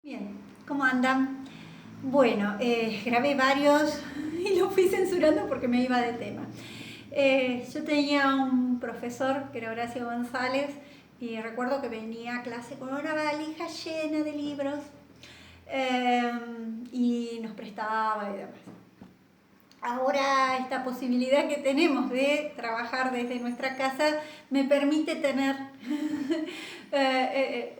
Bien, ¿cómo andan? Bueno, grabé varios y los fui censurando porque me iba de tema. Yo tenía un profesor que era Horacio González y recuerdo que venía a clase con una valija llena de libros y nos prestaba y demás. Ahora esta posibilidad que tenemos de trabajar desde nuestra casa me permite tener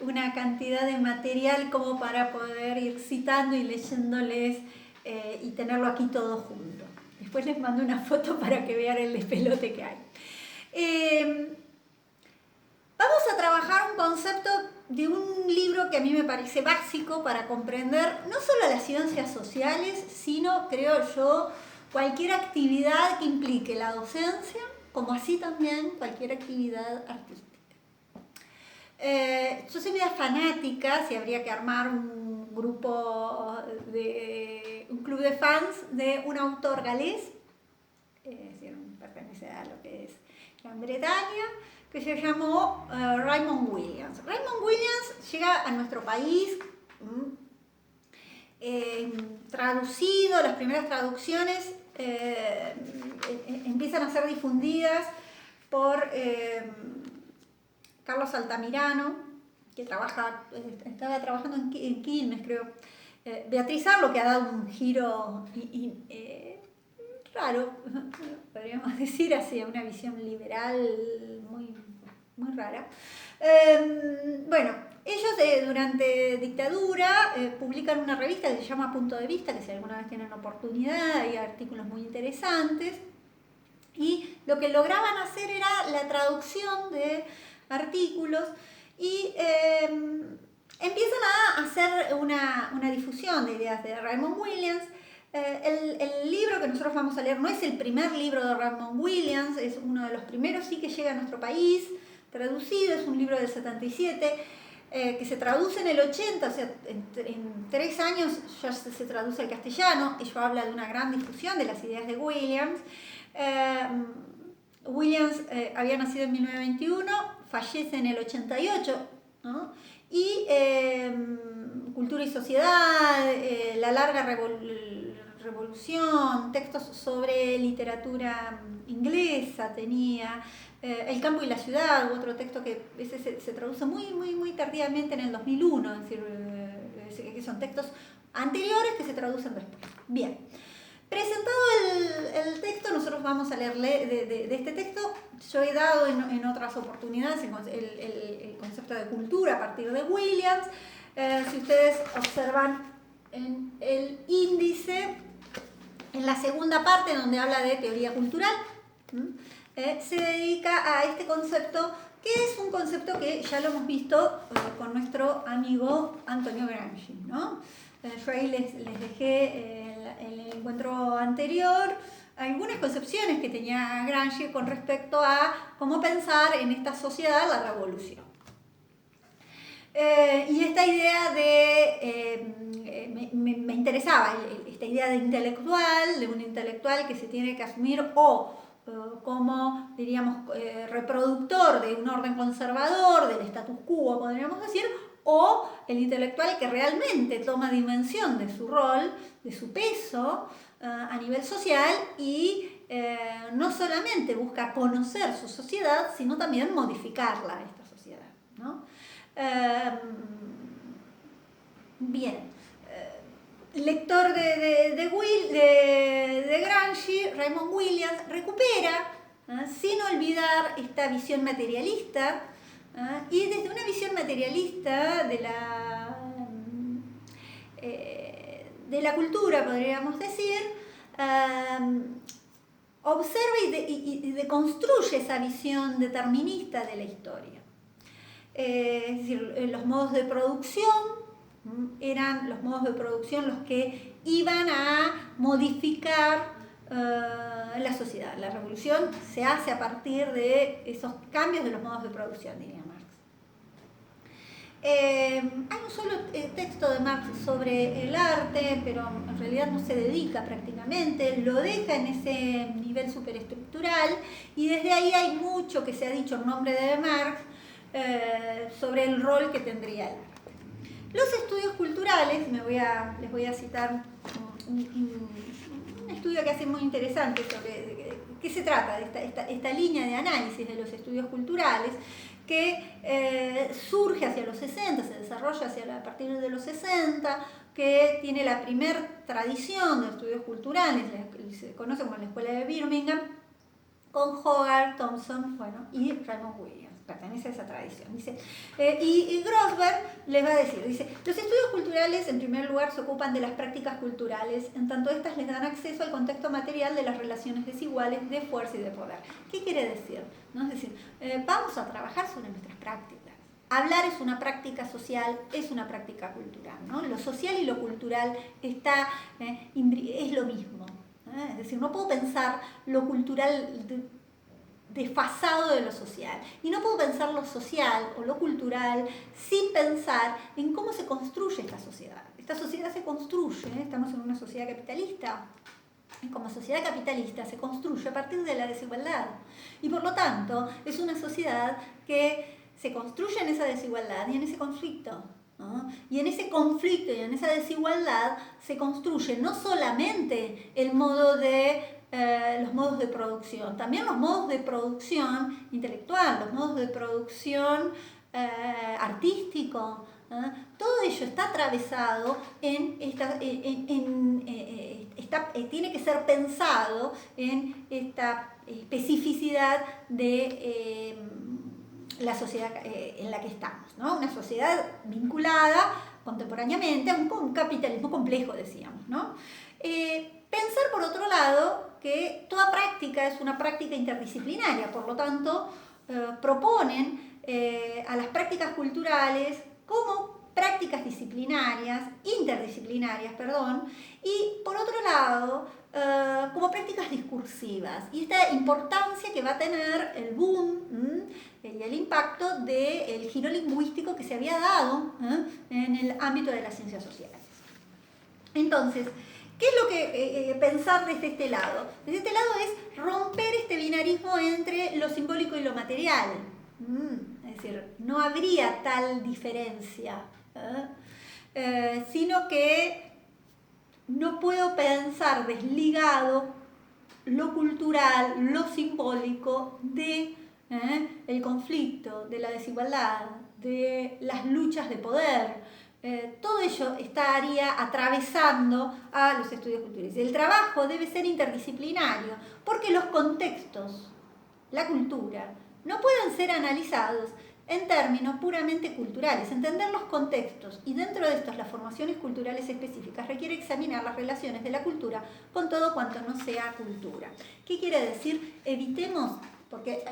una cantidad de material como para poder ir citando y leyéndoles y tenerlo aquí todo junto. Después les mando una foto para que vean el despelote que hay. Vamos a trabajar un concepto de un libro que a mí me parece básico para comprender no solo las ciencias sociales, sino, creo yo, cualquier actividad que implique la docencia, como así también cualquier actividad artística. Yo soy media fanática, si habría que armar un grupo, un club de fans de un autor galés, pertenece a lo que es Gran Bretaña, que se llamó Raymond Williams. Raymond Williams llega a nuestro país traducido, las primeras traducciones empiezan a ser difundidas por Carlos Altamirano, que estaba trabajando en Quilmes, creo. Beatriz Arlo, que ha dado un giro raro, podríamos decir, hacia una visión liberal muy, muy rara. Bueno, ellos durante dictadura publican una revista que se llama Punto de Vista, que si alguna vez tienen oportunidad, hay artículos muy interesantes. Y lo que lograban hacer era la traducción de artículos y empiezan a hacer una difusión de ideas de Raymond Williams. El libro que nosotros vamos a leer no es el primer libro de Raymond Williams, es uno de los primeros sí que llega a nuestro país, traducido, es un libro del 77, que se traduce en el 80, o sea, en 3 años ya se traduce al castellano. Ello habla de una gran difusión de las ideas de Williams. Williams había nacido en 1921, fallece en el 88, ¿no? Y Cultura y Sociedad, La Larga Revolución, textos sobre literatura inglesa tenía, El Campo y la Ciudad, otro texto que ese se traduce muy tardíamente en el 2001, es decir, que son textos anteriores que se traducen después. Bien. Presentado el texto, nosotros vamos a leerle de este texto. Yo he dado en otras oportunidades el concepto de cultura a partir de Williams. Si ustedes observan en el índice, en la segunda parte donde habla de teoría cultural, se dedica a este concepto, que es un concepto que ya lo hemos visto con nuestro amigo Antonio Gramsci, ¿no? Yo ahí les dejé en el encuentro anterior algunas concepciones que tenía Gramsci con respecto a cómo pensar en esta sociedad la revolución. Y esta idea me interesaba, esta idea de un intelectual que se tiene que asumir como, diríamos, reproductor de un orden conservador, del status quo, podríamos decir, o el intelectual que realmente toma dimensión de su rol, de su peso a nivel social y no solamente busca conocer su sociedad, sino también modificarla, esta sociedad, ¿no? Bien, lector de Gramsci, Raymond Williams recupera, sin olvidar esta visión materialista, y desde una visión materialista de la cultura, podríamos decir, observa y deconstruye esa visión determinista de la historia. Es decir, los modos de producción eran los modos de producción los que iban a modificar la sociedad. La revolución se hace a partir de esos cambios de los modos de producción, diría Marx. Hay un solo texto de Marx sobre el arte, pero en realidad no se dedica prácticamente, lo deja en ese nivel superestructural y desde ahí hay mucho que se ha dicho en nombre de Marx sobre el rol que tendría el arte. Los estudios culturales culturales, les voy a citar un estudio que hace muy interesante sobre qué se trata de esta línea de análisis de los estudios culturales, que surge hacia los 60, se desarrolla a partir de los 60, que tiene la primer tradición de estudios culturales, se conoce como la Escuela de Birmingham, con Hogarth, Thompson, y Raymond Williams, pertenece a esa tradición. Dice, y Grossberg les va a decir, dice, los estudios culturales en primer lugar se ocupan de las prácticas culturales, en tanto estas les dan acceso al contexto material de las relaciones desiguales de fuerza y de poder. ¿Qué quiere decir? ¿No? Es decir, vamos a trabajar sobre nuestras prácticas. Hablar es una práctica social, es una práctica cultural, ¿no? Lo social y lo cultural es lo mismo. Es decir, no puedo pensar lo cultural desfasado de lo social. Y no puedo pensar lo social o lo cultural sin pensar en cómo se construye esta sociedad. Esta sociedad se construye, estamos en una sociedad capitalista. Y como sociedad capitalista se construye a partir de la desigualdad. Y por lo tanto, es una sociedad que se construye en esa desigualdad y en ese conflicto, ¿no? Y en ese conflicto y en esa desigualdad se construye no solamente el modo los modos de producción, también los modos de producción intelectual, los modos de producción artístico. Todo ello está atravesado tiene que ser pensado en esta especificidad de la sociedad en la que estamos, ¿no? Una sociedad vinculada contemporáneamente a un capitalismo complejo, decíamos, ¿no? Pensar, por otro lado, que toda práctica es una práctica interdisciplinaria, por lo tanto, proponen a las prácticas culturales como prácticas interdisciplinarias, y por otro lado, como prácticas discursivas. Y esta importancia que va a tener el boom y el impacto del giro lingüístico que se había dado en el ámbito de las ciencias sociales. Entonces, ¿qué es lo que pensar desde este lado? Desde este lado es romper este binarismo entre lo simbólico y lo material. Es decir, no habría tal diferencia, sino que no puedo pensar desligado lo cultural, lo simbólico de el conflicto, de la desigualdad, de las luchas de poder. Todo ello estaría atravesando a los estudios culturales. El trabajo debe ser interdisciplinario porque los contextos, la cultura, no pueden ser analizados en términos puramente culturales. Entender los contextos y dentro de estos las formaciones culturales específicas requiere examinar las relaciones de la cultura con todo cuanto no sea cultura. ¿Qué quiere decir? Evitemos, porque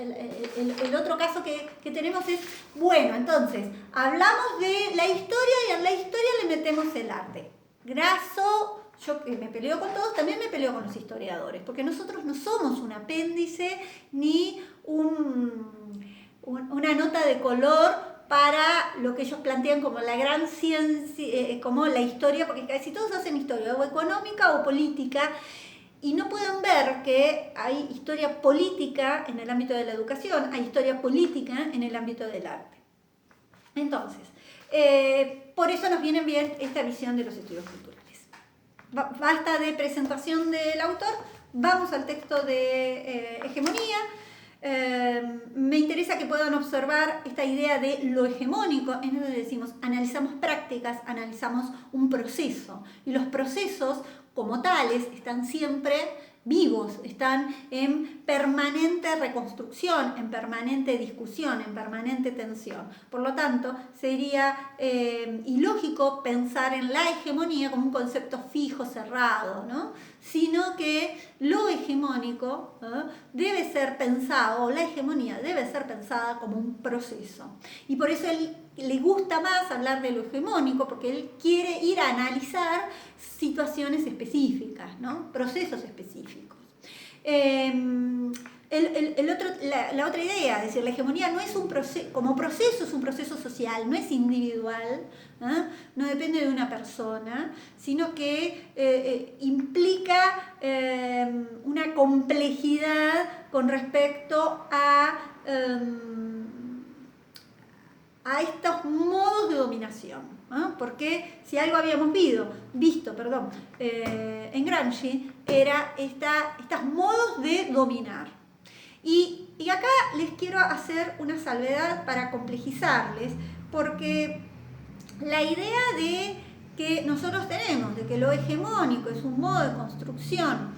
el otro caso que tenemos es, bueno, entonces, hablamos de la historia y en la historia le metemos el arte. Graso, yo que me peleo con todos, también me peleo con los historiadores, porque nosotros no somos un apéndice ni una nota de color para lo que ellos plantean como la gran ciencia, como la historia, porque casi todos hacen historia, o económica o política, y no pueden ver que hay historia política en el ámbito de la educación, hay historia política en el ámbito del arte. Entonces, por eso nos viene bien esta visión de los estudios culturales. Basta de presentación del autor, vamos al texto de hegemonía. Me interesa que puedan observar esta idea de lo hegemónico, en donde decimos, analizamos prácticas, analizamos un proceso, y los procesos como tales están siempre vivos, están en permanente reconstrucción, en permanente discusión, en permanente tensión. Por lo tanto, sería ilógico pensar en la hegemonía como un concepto fijo, cerrado, ¿no? Sino que lo hegemónico debe ser pensado, o la hegemonía debe ser pensada como un proceso. Y por eso él le gusta más hablar de lo hegemónico, porque él quiere ir a analizar situaciones específicas, ¿no? Procesos específicos. La otra idea, es decir, la hegemonía no es un proceso, como proceso es un proceso social, no es individual, no depende de una persona, sino que implica una complejidad con respecto a estos modos de dominación. ¿no? Porque si algo habíamos visto en Gramsci, era estos modos de dominar. Y acá les quiero hacer una salvedad para complejizarles, porque la idea de que nosotros tenemos, de que lo hegemónico es un modo de construcción,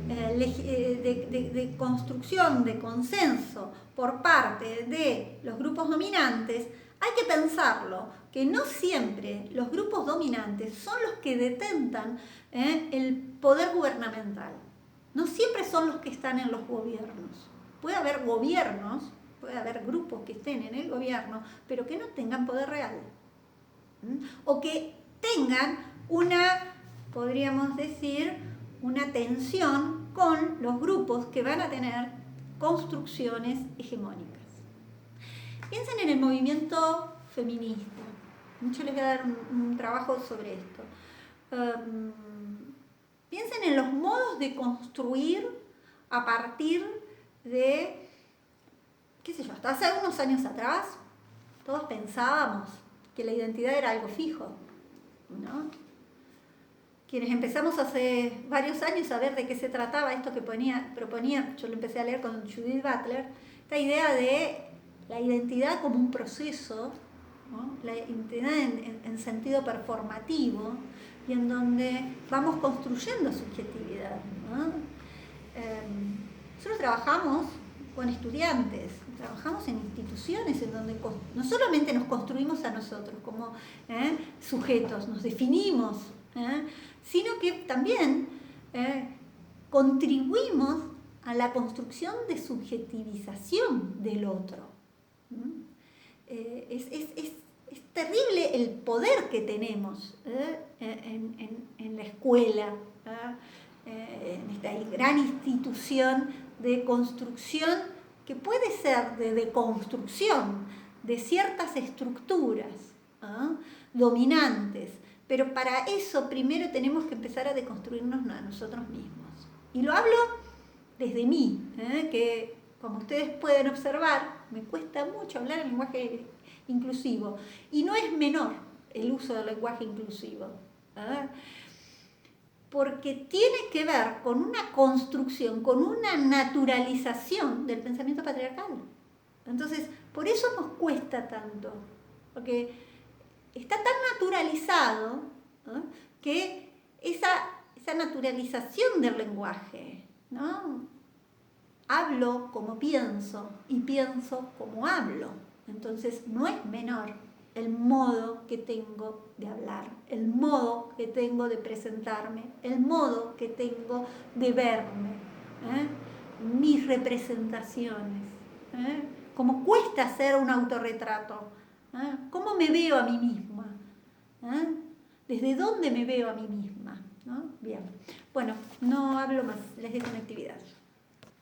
de construcción de consenso por parte de los grupos dominantes, hay que pensarlo, que no siempre los grupos dominantes son los que detentan el poder gubernamental. No siempre son los que están en los gobiernos. Puede haber gobiernos, puede haber grupos que estén en el gobierno, pero que no tengan poder real. O que tengan podríamos decir, una tensión con los grupos que van a tener construcciones hegemónicas. Piensen en el movimiento feminista. Yo les voy a dar un trabajo sobre esto. Piensen en los modos de construir a partir de, qué sé yo, hasta hace unos años atrás, todos pensábamos que la identidad era algo fijo, ¿no? Quienes empezamos hace varios años a ver de qué se trataba esto que proponía, yo lo empecé a leer con Judith Butler, esta idea de la identidad como un proceso, ¿no? La identidad en sentido performativo, y en donde vamos construyendo subjetividad, ¿no? Nosotros trabajamos con estudiantes, trabajamos en instituciones en donde no solamente nos construimos a nosotros como sujetos, nos definimos, sino que también contribuimos a la construcción de subjetivización del otro. Es terrible el poder que tenemos en la escuela, en esta gran institución de construcción que puede ser de deconstrucción de ciertas estructuras dominantes, pero para eso primero tenemos que empezar a deconstruirnos a nosotros mismos. Y lo hablo desde mí, que como ustedes pueden observar, me cuesta mucho hablar en lenguaje inclusivo, y no es menor el uso del lenguaje inclusivo, porque tiene que ver con una construcción, con una naturalización del pensamiento patriarcal. Entonces, por eso nos cuesta tanto, porque está tan naturalizado, ¿no?, que esa naturalización del lenguaje, ¿no? Hablo como pienso y pienso como hablo. Entonces, no es menor el modo que tengo de hablar, el modo que tengo de presentarme, el modo que tengo de verme, mis representaciones, cómo cuesta hacer un autorretrato, cómo me veo a mí misma, desde dónde me veo a mí misma, ¿no? Bien, bueno, no hablo más, les dejo una actividad.